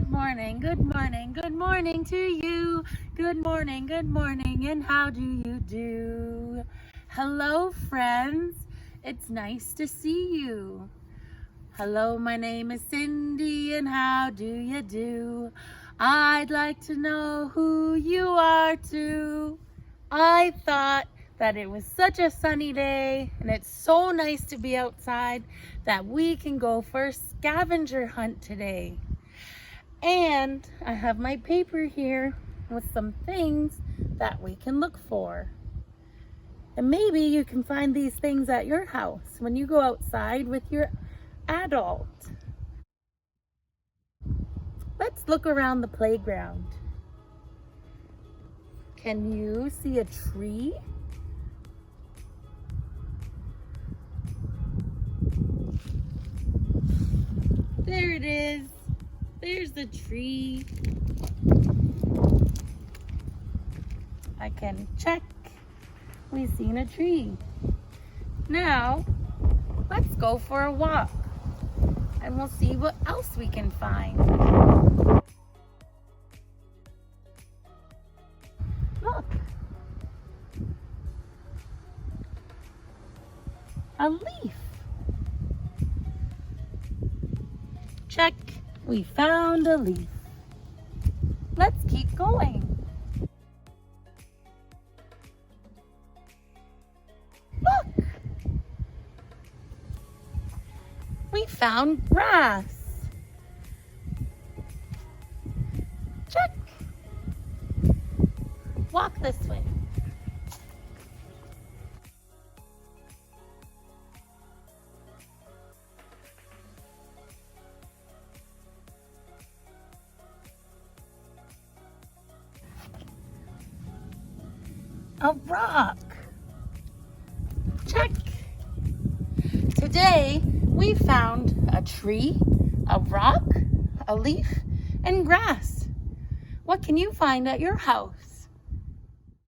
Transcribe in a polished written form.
good morning, good morning, good morning to you. Good morning, and how do you do? Hello, friends. It's nice to see you. Hello, my name is Cindy, and how do you do? I'd like to know who you are too. I thought that it was such a sunny day, and it's so nice to be outside that we can go for a scavenger hunt today. And I have my paper here with some things that we can look for. And maybe you can find these things at your house when you go outside with your adult. Let's look around the playground. Can you see a tree? There it is. There's the tree. I can check. We've seen a tree. Now, let's go for a walk and we'll see what else we can find. Look. A leaf. Check. We found a leaf. Let's keep going. Look. We found grass. Check. Walk this way. A rock. Check. Today we found a tree, a rock, a leaf, and grass. What can you find at your house?